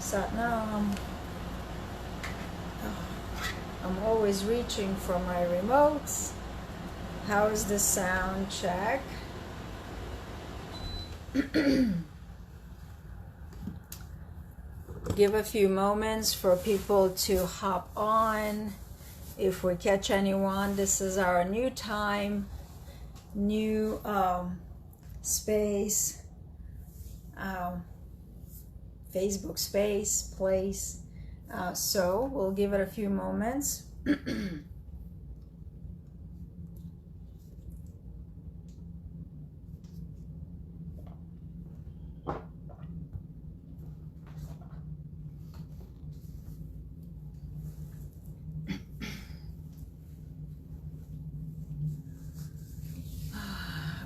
Satnam. I'm always reaching for my remotes. How is the sound check? Give a few moments for people to hop on. If we catch anyone, this is our new time, new space, Facebook space, place. So we'll give it a few moments.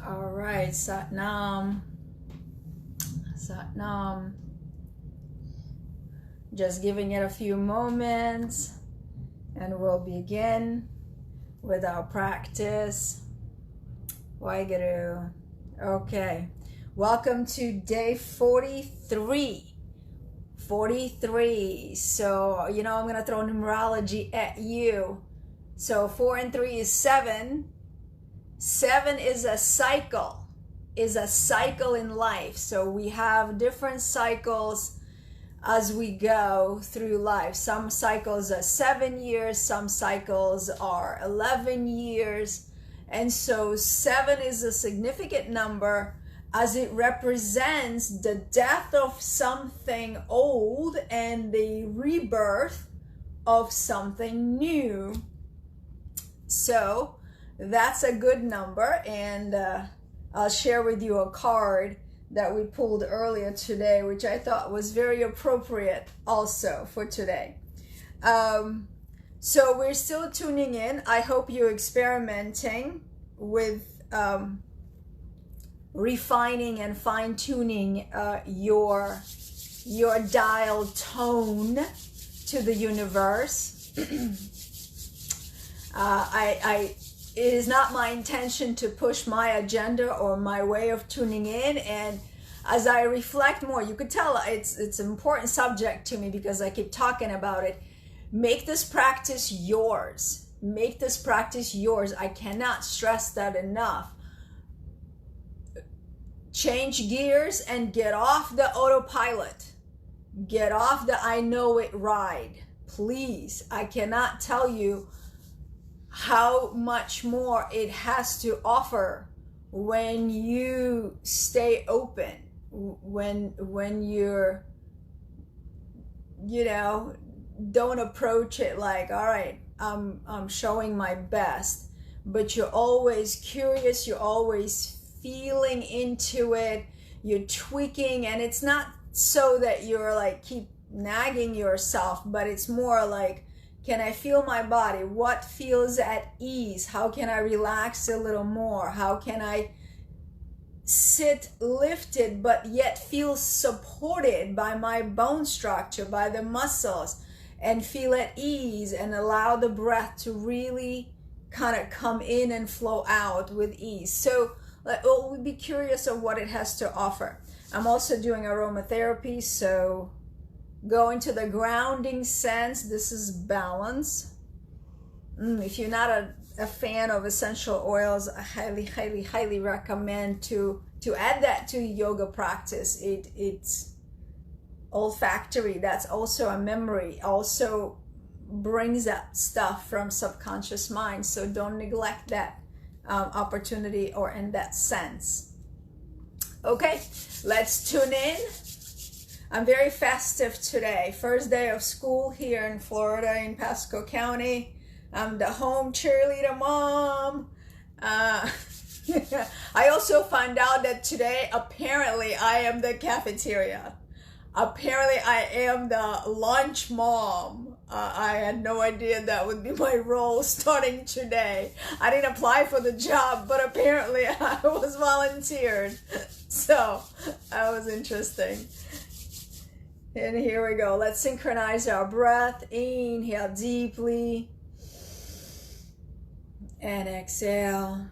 All right, Satnam. Satnam. Just giving it a few moments and we'll begin with our practice. Waheguru. Okay. Welcome to day 43. 43. So, you know, I'm going to throw numerology at you. So 4 and 3 is 7. 7 is a cycle in life. So we have different cycles as we go through life. Some cycles are 7 years, some cycles are 11 years. And so 7 is a significant number as it represents the death of something old and the rebirth of something new. So that's a good number, and I'll share with you a card that we pulled earlier today, which I thought was very appropriate also for today. So we're still tuning in. I hope you're experimenting with refining and fine-tuning your dial tone to the universe. It is not my intention to push my agenda or my way of tuning in. And as I reflect more, you could tell it's an important subject to me because I keep talking about it. Make this practice yours. Make this practice yours. I cannot stress that enough. Change gears and get off the autopilot. Get off the I know it ride. Please, I cannot tell you how much more it has to offer when you stay open, when you're, you know, don't approach it like, all right, I'm showing my best, but you're always curious, you're always feeling into it, you're tweaking, and it's not so that you're like keep nagging yourself, but it's more like, can I feel my body? What feels at ease? How can I relax a little more? How can I sit lifted but yet feel supported by my bone structure, by the muscles, and feel at ease and allow the breath to really kind of come in and flow out with ease? So we'll be curious of what it has to offer. I'm also doing aromatherapy, so go into the grounding sense. This is balance. If you're not a fan of essential oils, I highly recommend to add that to yoga practice. It's olfactory. That's also a memory. Also brings up stuff from subconscious mind. So don't neglect that opportunity or in that sense. Okay, let's tune in. I'm very festive today. First day of school here in Florida in Pasco County. I'm the home cheerleader mom. I also found out that today, apparently, I am the cafeteria. Apparently, I am the lunch mom. I had no idea that would be my role starting today. I didn't apply for the job, but apparently I was volunteered. So that was interesting. And here we go. Let's synchronize our breath. Inhale deeply. And exhale.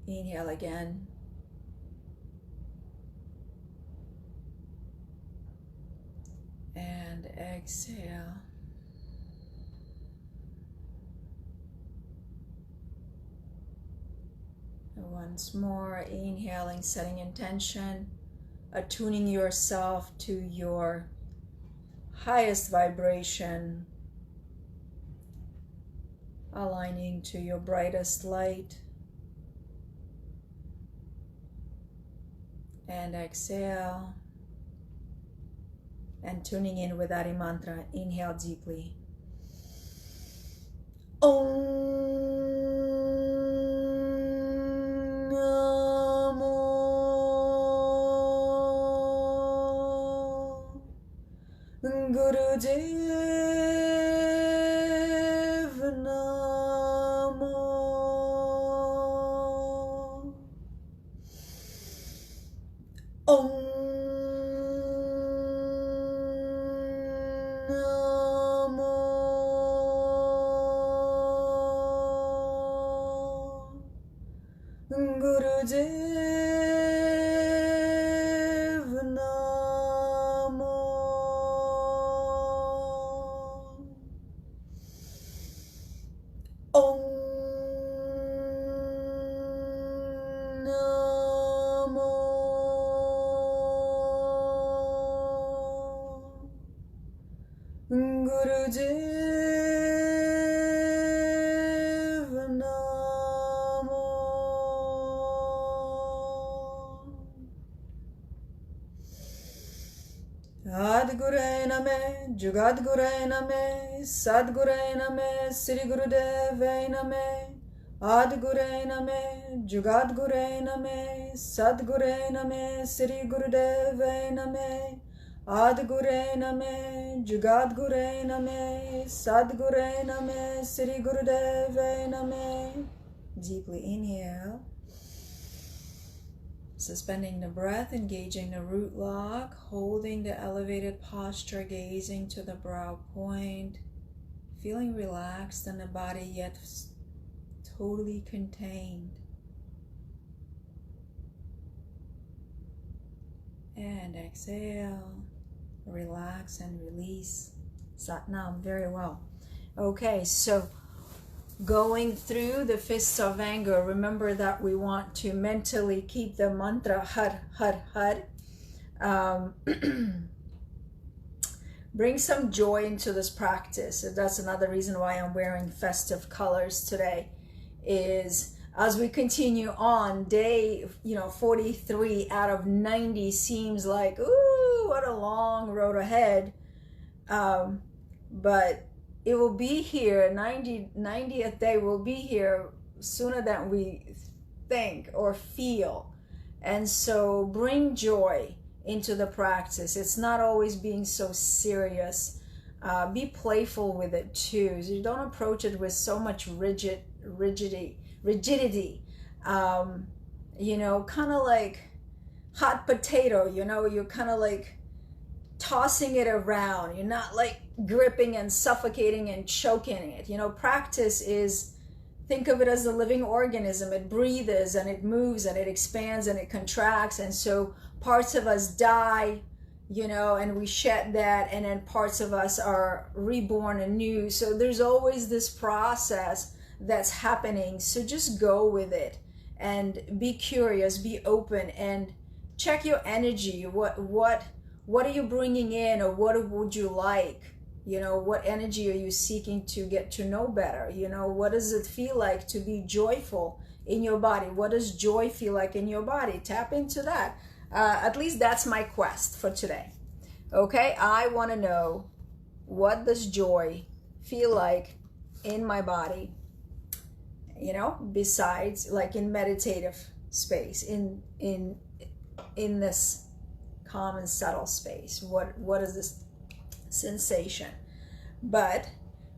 Inhale again. and exhale. And once more, inhaling, setting intention, attuning yourself to your highest vibration, aligning to your brightest light. And exhale. And tuning in with Adi Mantra, inhale deeply. Om Namo Gurudev Namo. Om Gurudev Namo. Om Namo Gurudev Namo. Adgure Name, Jugadgure Name, Sadgure Name, Sri Gurudev Name. Adgure Name, Jugadgure Name, Sadgure Name, Sri Gurudev Name. Adgure Name, Jugadgure Name, Sadgure Name, Sri Gurudev Name. Deeply inhale. Suspending the breath, engaging the root lock, holding the elevated posture, gazing to the brow point, feeling relaxed in the body yet totally contained. And exhale, relax and release. Satnam, very well. Okay, so going through the fists of anger, remember that we want to mentally keep the mantra Har, Har, Har. Bring some joy into this practice. That's another reason why I'm wearing festive colors today, is as we continue on, day 43 out of 90 seems like, ooh, what a long road ahead. But it will be here, 90th day will be here sooner than we think or feel. And so bring joy into the practice. It's not always being so serious. Be playful with it too. So you don't approach it with so much rigidity. Kind of like hot potato, you're kind of like tossing it around. You're not like gripping and suffocating and choking it. Practice is, think of it as a living organism. It breathes and it moves and it expands and it contracts. And so parts of us die, and we shed that, and then parts of us are reborn anew. So there's always this process that's happening. So just go with it and be curious, be open, and check your energy. What are you bringing in, or what would you like? What energy are you seeking to get to know better? What does it feel like to be joyful in your body? What does joy feel like in your body? Tap into that. At least that's my quest for today. Okay, I want to know, what does joy feel like in my body? Besides like in meditative space, in this calm and subtle space. What is this sensation? But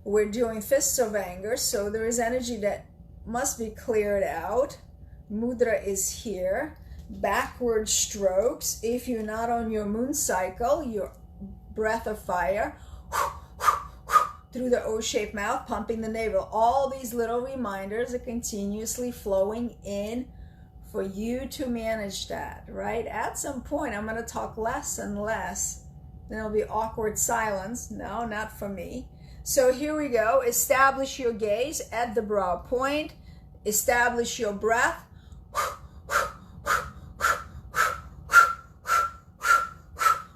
we're doing fists of anger, so there is energy that must be cleared out. Mudra is here. Backward strokes. If you're not on your moon cycle, your breath of fire through the O-shaped mouth, pumping the navel. All these little reminders are continuously flowing in for you to manage that, right? At some point, I'm going to talk less and less There'll be awkward silence. No, not for me. So here we go. Establish your gaze at the brow point. Establish your breath.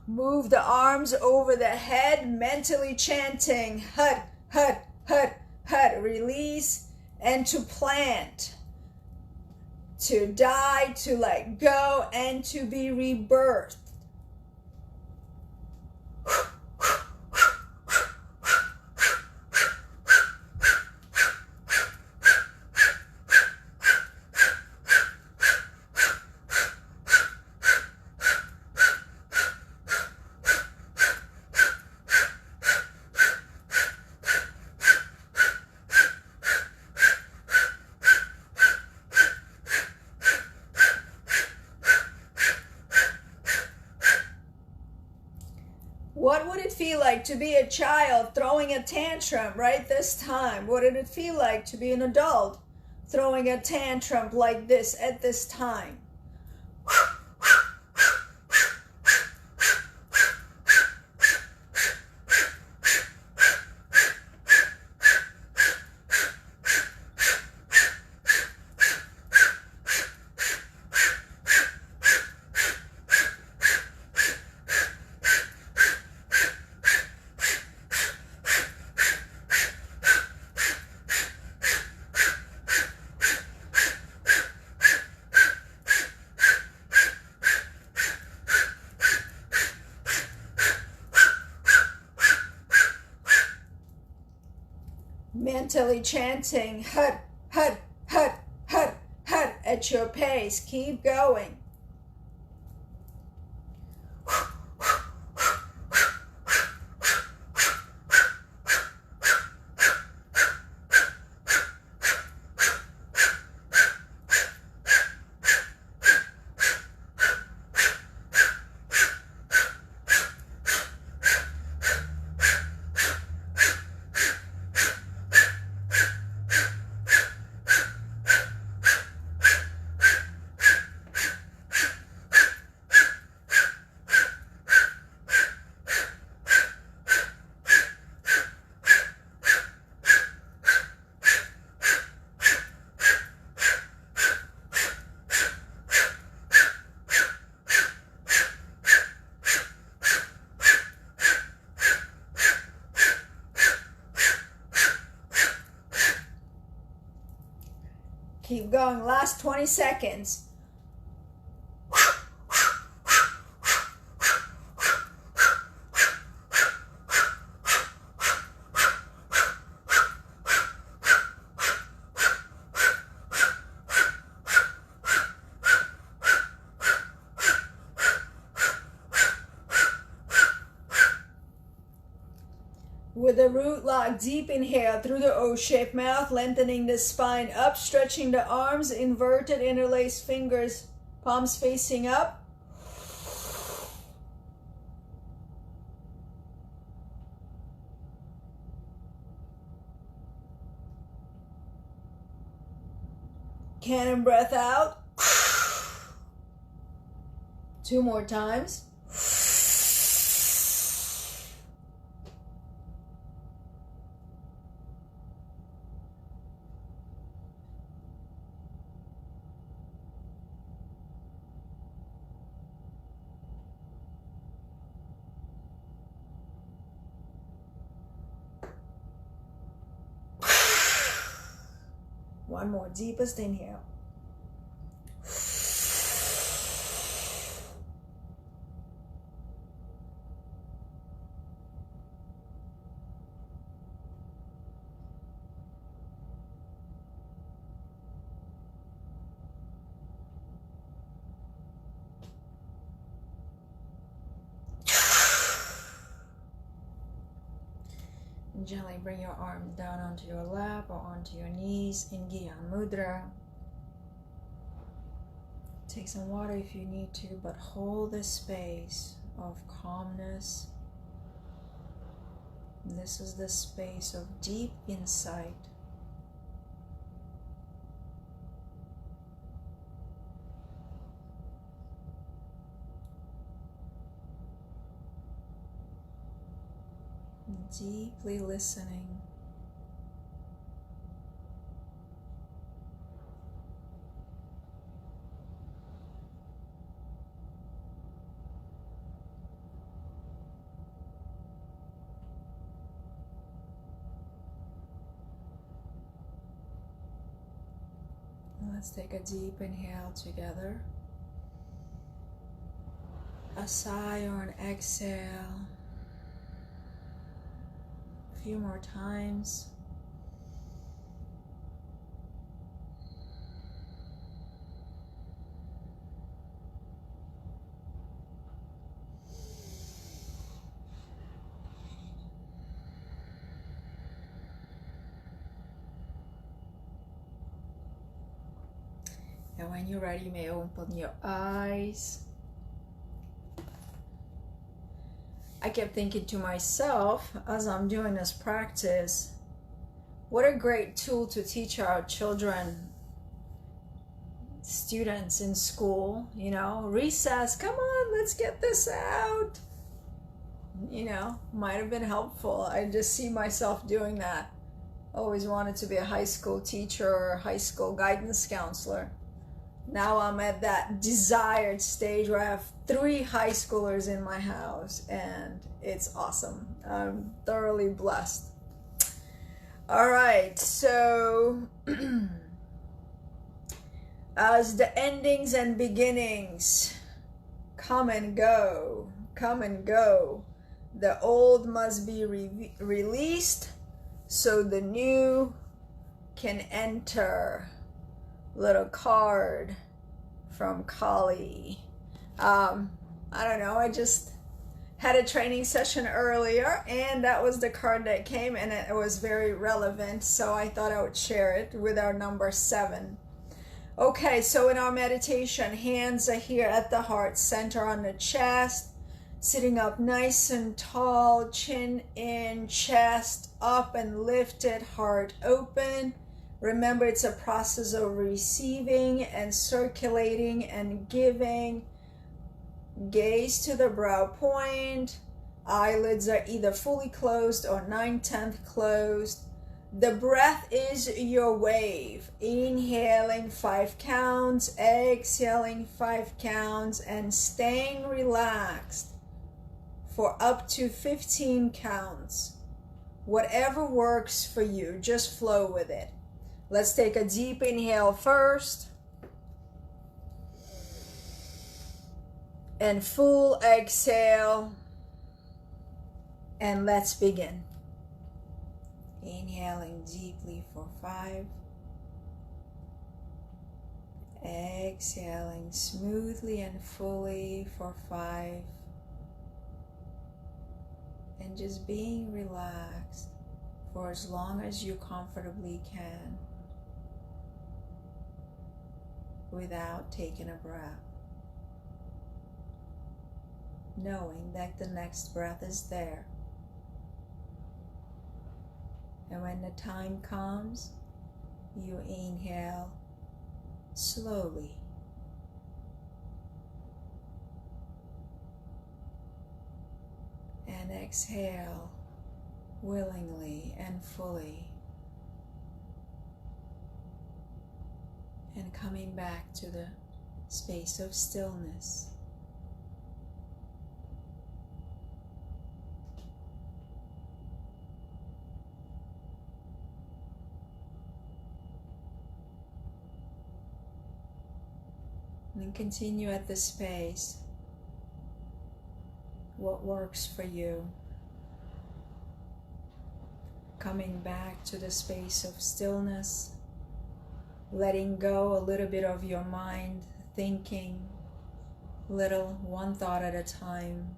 Move the arms over the head, mentally chanting hut, hut, hut, hut. Release and to plant, to die, to let go, and to be rebirthed. What would it feel like to be a child throwing a tantrum right this time? What did it feel like to be an adult throwing a tantrum like this at this time? Mentally chanting hut, hut, hut, hut, hut at your pace. Keep going. Keep going. Last 20 seconds. With a root lock, deep inhale through the O-shaped mouth, lengthening the spine up, stretching the arms, inverted interlaced fingers, palms facing up. Cannon breath out. 2 more times. One more, deepest inhale. And gently bring your arms down onto your lap or onto your knees in Gyan Mudra. Take some water if you need to, but hold this space of calmness. And this is the space of deep insight. Deeply listening. Let's take a deep inhale together. A sigh or an exhale. A few more times. And when you're ready, you may open your eyes. I kept thinking to myself as I'm doing this practice, what a great tool to teach our children, students in school, you know, recess, come on, let's get this out. You know, might have been helpful. I just see myself doing that. Always wanted to be a high school teacher or high school guidance counselor. Now I'm at that desired stage where I have 3 high schoolers in my house, and it's awesome. I'm thoroughly blessed. All right, so as the endings and beginnings come and go, the old must be released so the new can enter. Little card from Kali. I don't know, I just had a training session earlier and that was the card that came, and it was very relevant, so I thought I would share it with our number 7. Okay, so in our meditation, hands are here at the heart center on the chest, sitting up nice and tall, chin in, chest up and lifted, heart open. Remember, it's a process of receiving and circulating and giving. Gaze to the brow point. Eyelids are either fully closed or 9/10 closed. The breath is your wave. Inhaling 5 counts, exhaling 5 counts, and staying relaxed for up to 15 counts. Whatever works for you, just flow with it. Let's take a deep inhale first. And full exhale. And let's begin. Inhaling deeply for 5. Exhaling smoothly and fully for 5. And just being relaxed for as long as you comfortably can, without taking a breath, knowing that the next breath is there. And when the time comes, you inhale slowly and exhale willingly and fully. And coming back to the space of stillness. And continue at this space. What works for you. Coming back to the space of stillness. Letting go a little bit of your mind, thinking, little, one thought at a time.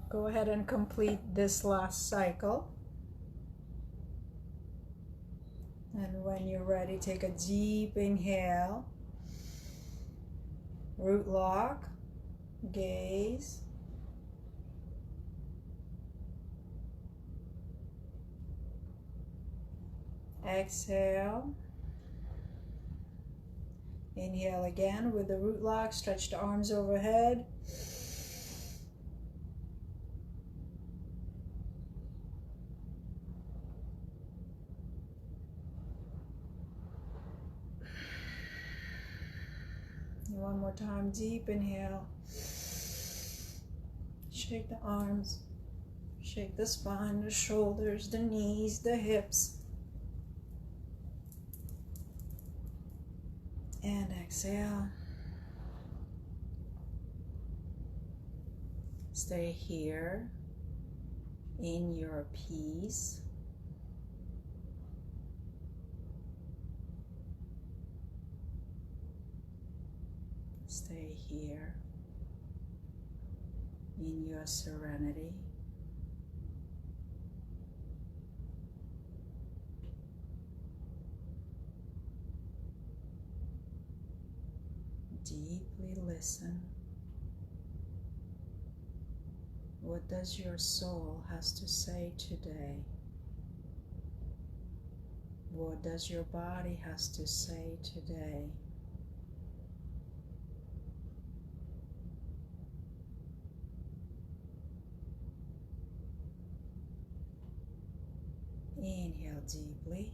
Go ahead and complete this last cycle. And when you're ready, take a deep inhale. Root lock, gaze. Exhale. Inhale again with the root lock. Stretch the arms overhead. One more time, deep inhale. Shake the arms. Shake the spine, the shoulders, the knees, the hips. And exhale. Stay here in your peace. Stay here in your serenity. Deeply listen. What does your soul has to say today? What does your body has to say today? Inhale deeply.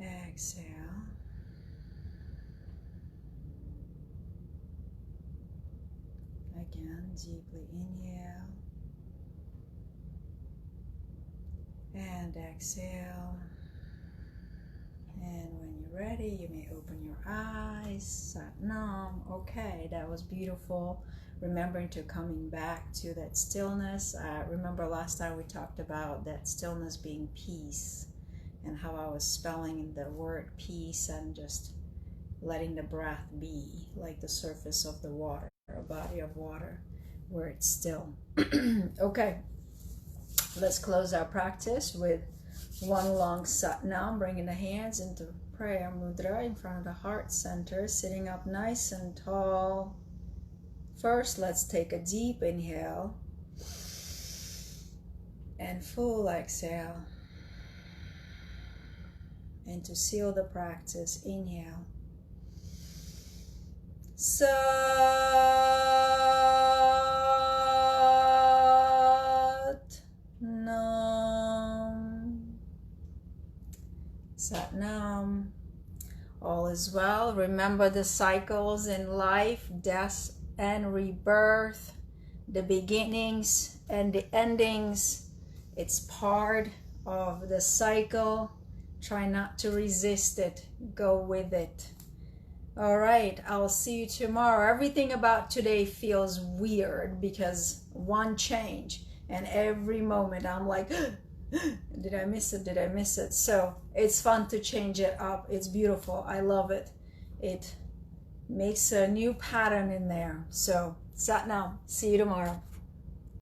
Exhale. Again, deeply inhale. And exhale. And when you're ready, you may open your eyes. Sat Nam. Okay, that was beautiful. Remembering to coming back to that stillness. Remember last time we talked about that stillness being peace, and how I was spelling the word peace and just letting the breath be like the surface of the water, a body of water where it's still. Okay, let's close our practice with one long Sat Nam, bringing the hands into prayer mudra in front of the heart center, sitting up nice and tall. First, let's take a deep inhale and full exhale. And to seal the practice, inhale. Sat Nam. Sat Nam. All is well. Remember the cycles in life, death and rebirth, the beginnings and the endings. It's part of the cycle. Try not to resist it. Go with it. All right, I'll see you tomorrow. Everything about today feels weird because one change, and every moment I'm like, did I miss it? Did I miss it? So it's fun to change it up. It's beautiful. I love it. It makes a new pattern in there. So Sat Nam. See you tomorrow.